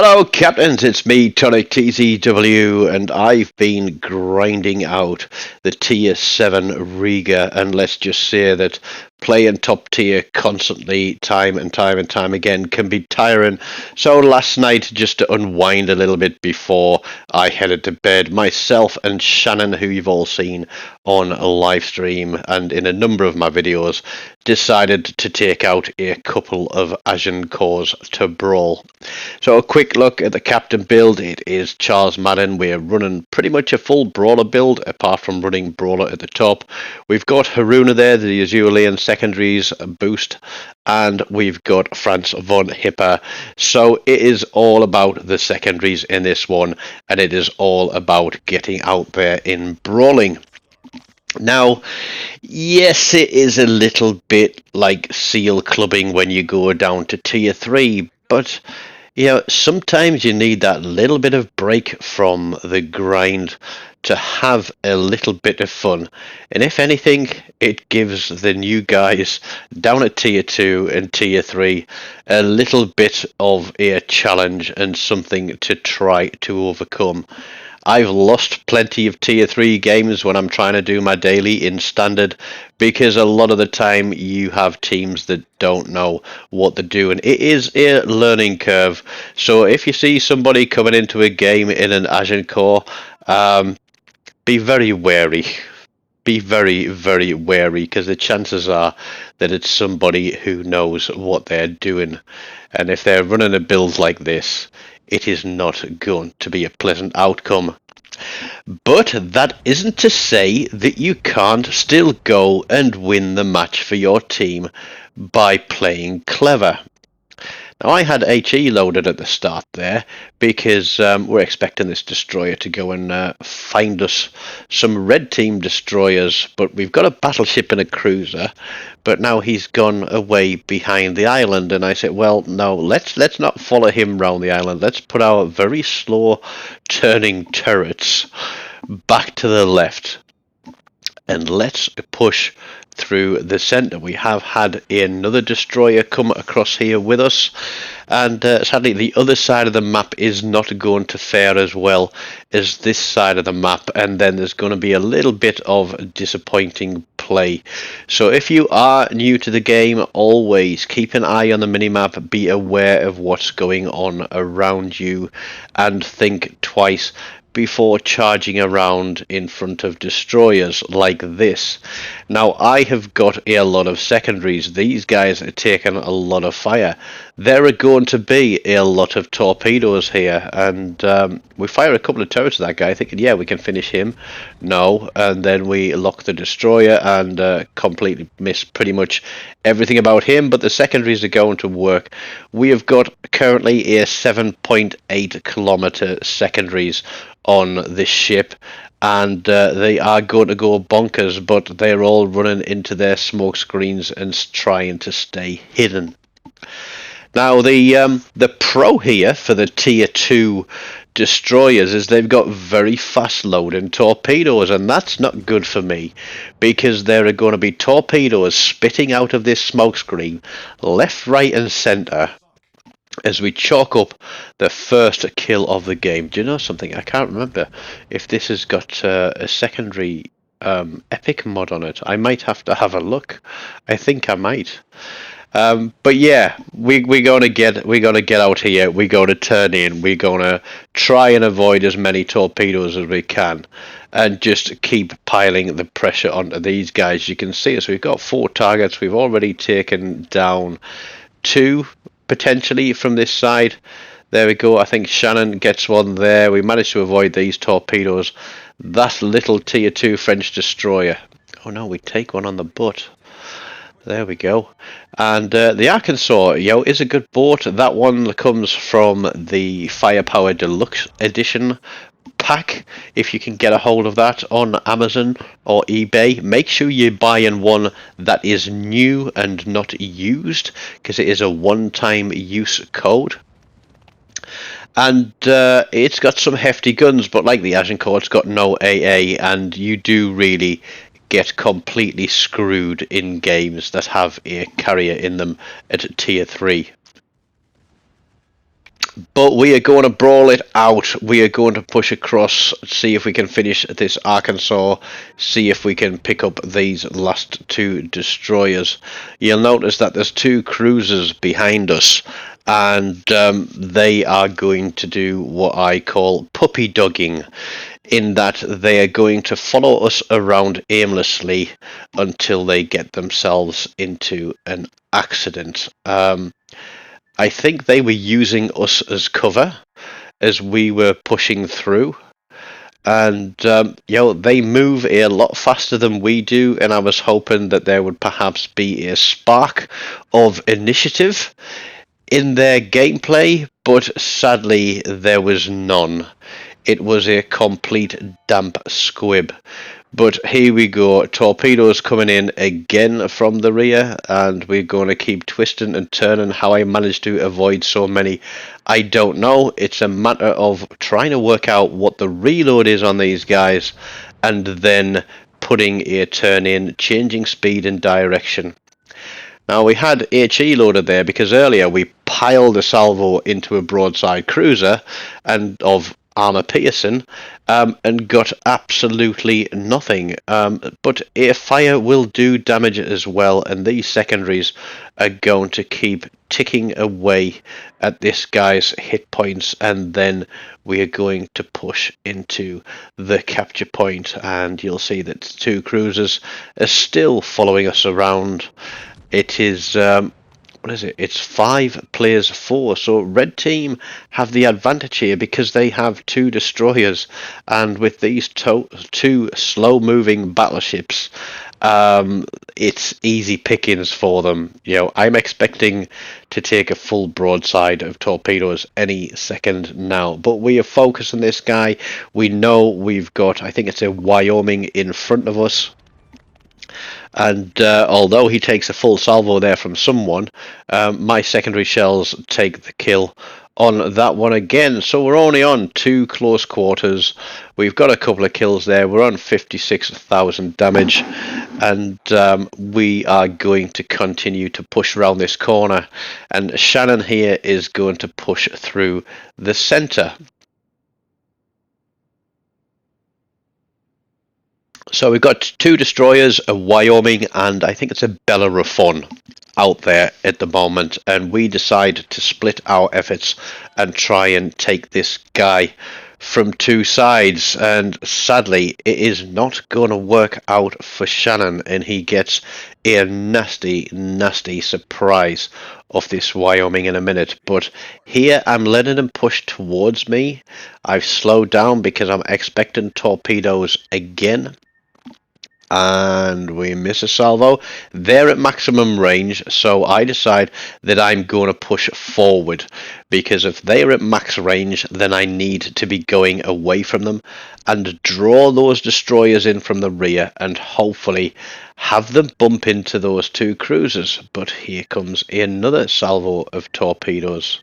Hello, Captains. It's me, Tonic TZW, and I've been grinding out the Tier 7 Riga, and let's just say that playing top tier constantly, time and time and time again, can be tiring. So last night, just to unwind a little bit before I headed to bed, myself and Shannon, who you've all seen on a live stream and in a number of my videos, decided to take out a couple of Agincourts to brawl. So a quick look at the captain build. It is Charles Madden. We're running pretty much a full brawler build, apart from running brawler at the top. We've got Haruna there, the Azulian secondaries boost, and we've got Franz von Hipper. So it is all about the secondaries in this one, and it is all about getting out there in brawling. Now, yes, it is a little bit like seal clubbing when you go down to tier 3, but sometimes you need that little bit of break from the grind to have a little bit of fun. And if anything, it gives the new guys down at tier 2 and tier 3 a little bit of a challenge and something to try to overcome. I've lost plenty of tier 3 games when I'm trying to do my daily in standard, because a lot of the time you have teams that don't know what they're doing. It is a learning curve. So if you see somebody coming into a game in an Agincourt, be very wary. Be very, very wary, because the chances are that it's somebody who knows what they're doing. And if they're running a build like this, it is not going to be a pleasant outcome. But that isn't to say that you can't still go and win the match for your team by playing clever. Now, I had HE loaded at the start there because we're expecting this destroyer to go and find us some red team destroyers, but we've got a battleship and a cruiser, but now he's gone away behind the island, and I said, well, no, let's not follow him round the island. Let's put our very slow turning turrets back to the left, and let's push through the centre. We have had another destroyer come across here with us, and sadly the other side of the map is not going to fare as well as this side of the map, and then there's going to be a little bit of disappointing play. So if you are new to the game, always keep an eye on the minimap, be aware of what's going on around you, and think twice before charging around in front of destroyers like this. Now, I have got a lot of secondaries. These guys are taking a lot of fire. There are going to be a lot of torpedoes here, and we fire a couple of turrets at that guy thinking, yeah, we can finish him. No, and then we lock the destroyer and completely miss pretty much everything about him, but the secondaries are going to work. We have got currently a 7.8 kilometer secondaries on this ship, and they are going to go bonkers, but they're all running into their smoke screens and trying to stay hidden. Now, the pro here for the tier 2 destroyers is they've got very fast loading torpedoes, and that's not good for me, because there are going to be torpedoes spitting out of this smoke screen left, right and centre as we chalk up the first kill of the game. Do you know something? I can't remember if this has got a secondary epic mod on it. I might have to have a look. I think I might. But yeah, we're gonna get out here. We're gonna turn in. We're gonna try and avoid as many torpedoes as we can, and just keep piling the pressure onto these guys. You can see us. We've got 4 targets. We've already taken down 2 potentially from this side. There we go. I think Shannon gets one there. We managed to avoid these torpedoes. That little tier 2 French destroyer. Oh no, we take one on the butt. There we go. And the Arkansas, is a good boat. That one comes from the Firepower Deluxe Edition pack. If you can get a hold of that on Amazon or eBay, make sure you're buying one that is new and not used, because it is a one-time use code. And it's got some hefty guns, but like the Agincourt, it's got no AA, and you do really get completely screwed in games that have a carrier in them at tier 3. But we are going to brawl it out. We are going to push across, see if we can finish this Arkansas, see if we can pick up these last two destroyers. You'll notice that there's two cruisers behind us, and they are going to do what I call puppy dogging, in that they are going to follow us around aimlessly until they get themselves into an accident. I think they were using us as cover as we were pushing through. And, they move a lot faster than we do. And I was hoping that there would perhaps be a spark of initiative in their gameplay. But sadly, there was none. It was a complete damp squib. But here we go, torpedoes coming in again from the rear, and we're going to keep twisting and turning. How I managed to avoid so many, I don't know. It's a matter of trying to work out what the reload is on these guys, and then putting a turn in, changing speed and direction. Now, we had HE loaded there because earlier we piled a salvo into a broadside cruiser and of armor piercing, and got absolutely nothing. But a fire will do damage as well, and these secondaries are going to keep ticking away at this guy's hit points, and then we are going to push into the capture point, and you'll see that two cruisers are still following us around. It is what is it? It's 5 players 4. So red team have the advantage here because they have 2 destroyers, and with these two slow-moving battleships, it's easy pickings for them. I'm expecting to take a full broadside of torpedoes any second now, but we are focused on this guy. We know we've got, I think it's a Wyoming in front of us. And although he takes a full salvo there from someone, my secondary shells take the kill on that one again. So we're only on 2 close quarters. We've got a couple of kills there. We're on 56,000 damage, and we are going to continue to push around this corner. And Shannon here is going to push through the center. So we've got 2 destroyers, a Wyoming, and I think it's a Bellerophon out there at the moment. And we decide to split our efforts and try and take this guy from 2 sides. And sadly, it is not going to work out for Shannon, and he gets a nasty, nasty surprise of this Wyoming in a minute. But here I'm letting him push towards me. I've slowed down because I'm expecting torpedoes again. And we miss a salvo. They're at maximum range, so I decide that I'm going to push forward, because if they're at max range, then I need to be going away from them and draw those destroyers in from the rear and hopefully have them bump into those 2 cruisers. But here comes another salvo of torpedoes.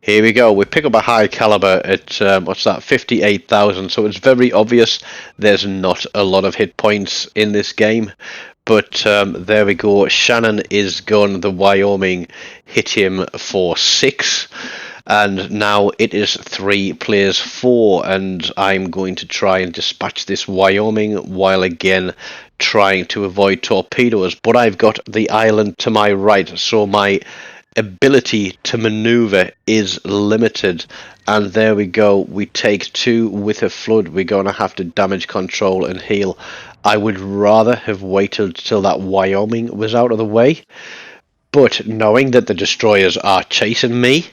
Here we go. We pick up a high caliber at, 58,000. So it's very obvious there's not a lot of hit points in this game. But there we go. Shannon is gone. The Wyoming hit him for 6. And now it is 3 players 4. And I'm going to try and dispatch this Wyoming while again trying to avoid torpedoes. But I've got the island to my right. So my ability to maneuver is limited, and there we go. We take 2 with a flood. We're going to have to damage control and heal. I would rather have waited till that Wyoming was out of the way, but knowing that the destroyers are chasing me,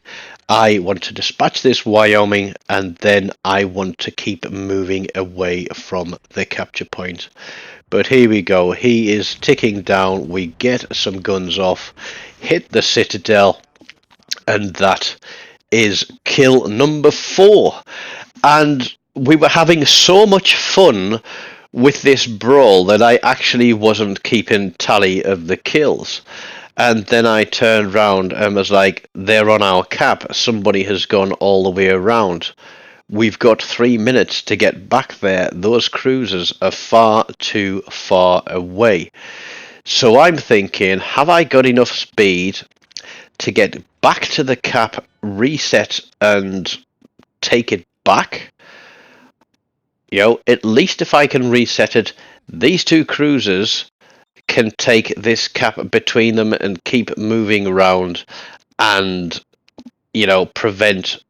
I want to dispatch this Wyoming, and then I want to keep moving away from the capture point. But here we go. He is ticking down. We get some guns off, hit the Citadel, and that is kill number 4. And we were having so much fun with this brawl that I actually wasn't keeping tally of the kills. And then I turned round and was like, they're on our cap. Somebody has gone all the way around. We've got 3 minutes to get back there. Those cruisers are far too far away. So I'm thinking, have I got enough speed to get back to the cap, reset, and take it back. At least if I can reset it, these two cruisers can take this cap between them and keep moving around and, prevent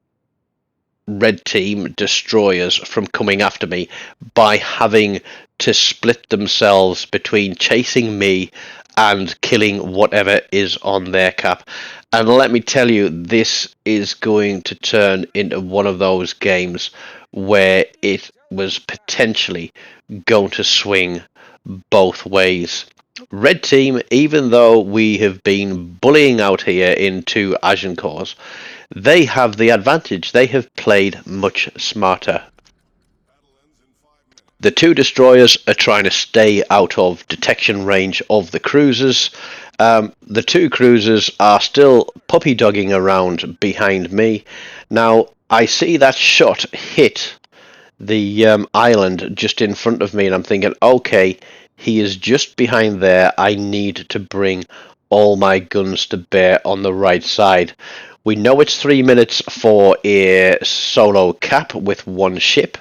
red team destroyers from coming after me by having to split themselves between chasing me and killing whatever is on their cap. And let me tell you, this is going to turn into one of those games where it was potentially going to swing both ways. Red team, even though we have been bullying out here into Agincourt, they have the advantage. They have played much smarter. The two destroyers are trying to stay out of detection range of the cruisers. The two cruisers are still puppy dogging around behind me. Now, I see that shot hit the island just in front of me, and I'm thinking, okay, he is just behind there. I need to bring all my guns to bear on the right side. We know it's 3 minutes for a solo cap with one ship,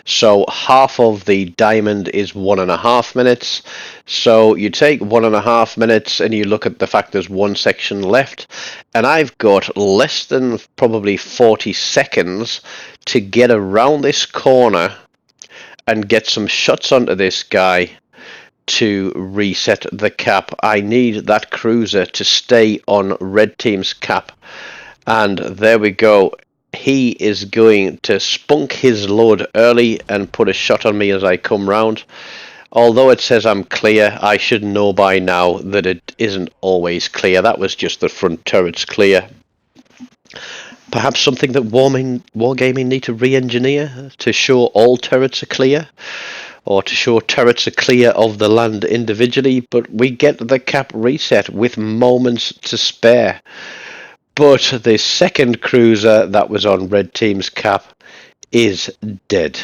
so half of the diamond is 1.5 minutes. So you take 1.5 minutes and you look at the fact there's one section left, and I've got less than probably 40 seconds to get around this corner and get some shots onto this guy to reset the cap. I need that cruiser to stay on red team's cap. And there we go. He is going to spunk his load early and put a shot on me as I come round. Although it says I'm clear, I should know by now that it isn't always clear. That was just the front turrets clear. Perhaps something that Wargaming need to re-engineer to show all turrets are clear, or to show turrets are clear of the land individually, but we get the cap reset with moments to spare. But the second cruiser that was on red team's cap is dead.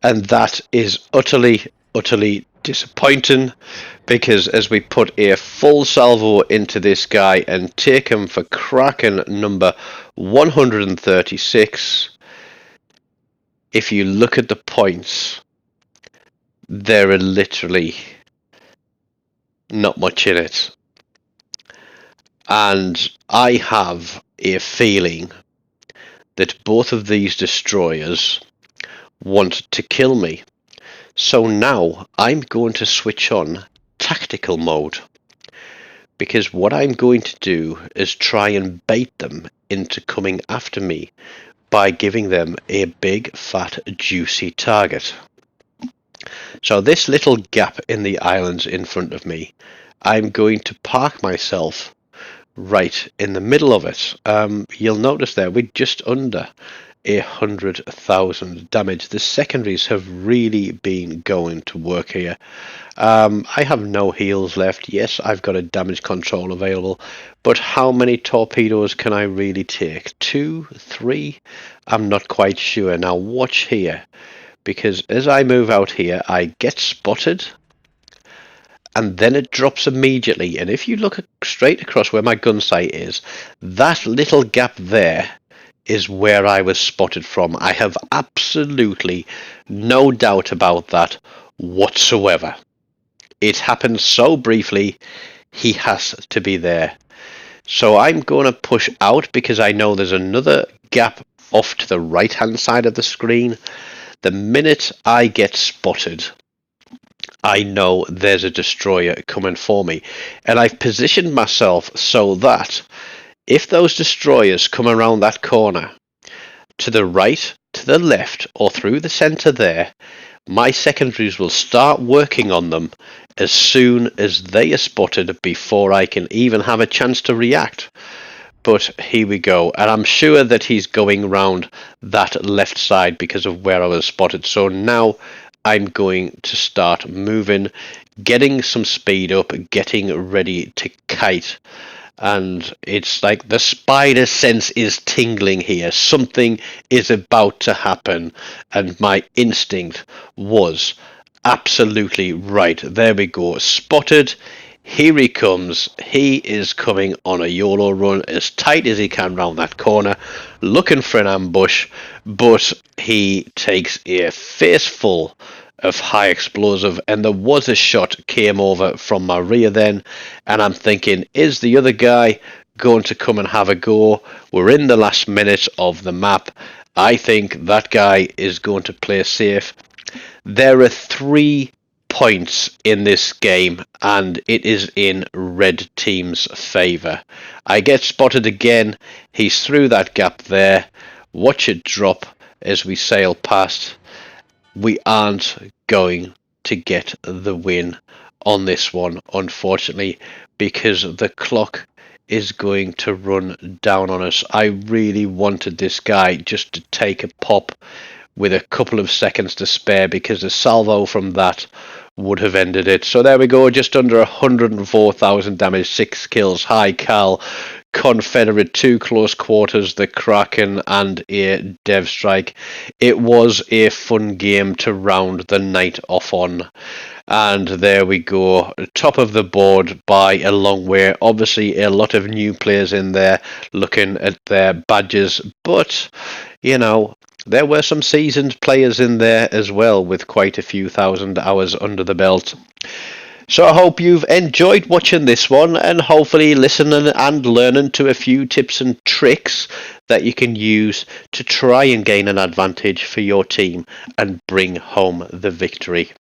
And that is utterly, utterly disappointing, because as we put a full salvo into this guy and take him for Kraken number 136, if you look at the points, there are literally not much in it. And I have a feeling that both of these destroyers want to kill me. So now I'm going to switch on tactical mode, because what I'm going to do is try and bait them into coming after me by giving them a big, fat, juicy target. So this little gap in the islands in front of me, I'm going to park myself right in the middle of it. You'll notice there we're just under 100,000 damage. The secondaries have really been going to work here. I have no heals left. Yes, I've got a damage control available, but how many torpedoes can I really take? 2, 3? I'm not quite sure. Now watch here, because as I move out here I get spotted and then it drops immediately. And if you look straight across where my gun sight is, that little gap there is where I was spotted from. I have absolutely no doubt about that whatsoever. It happened so briefly, he has to be there. So I'm going to push out, because I know there's another gap off to the right hand side of the screen. The minute I get spotted, I know there's a destroyer coming for me, and I've positioned myself so that if those destroyers come around that corner, to the right, to the left, or through the centre there, my secondaries will start working on them as soon as they are spotted, before I can even have a chance to react. But here we go, and I'm sure that he's going round that left side because of where I was spotted. So now I'm going to start moving, getting some speed up, getting ready to kite. And it's like the spider sense is tingling here. Something is about to happen, and my instinct was absolutely right. There we go, spotted. Here he comes. He is coming on a YOLO run as tight as he can round that corner, looking for an ambush, but he takes a face full of high explosive, and there was a shot came over from my rear then, and I'm thinking, is the other guy going to come and have a go? We're in the last minute of the map. I think that guy is going to play safe. There are 3 points in this game, and it is in red team's favour. I get spotted again. He's through that gap there. Watch it drop as we sail past. We aren't going to get the win on this one, unfortunately, because the clock is going to run down on us. I really wanted this guy just to take a pop with a couple of seconds to spare, because the salvo from that would have ended it. So there we go, just under 104,000 damage, 6 kills, high cal, Confederate, 2 close quarters, the Kraken, and a dev strike. It was a fun game to round the night off on. And there we go, top of the board by a long way. Obviously a lot of new players in there looking at their badges, but you know, there were some seasoned players in there as well with quite a few thousand hours under the belt. So I hope you've enjoyed watching this one, and hopefully listening and learning to a few tips and tricks that you can use to try and gain an advantage for your team and bring home the victory.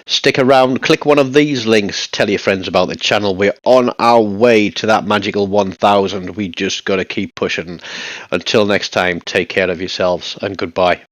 Stick around, click one of these links, tell your friends about the channel. We're on our way to that magical 1000. We just got to keep pushing. Until next time, take care of yourselves and goodbye.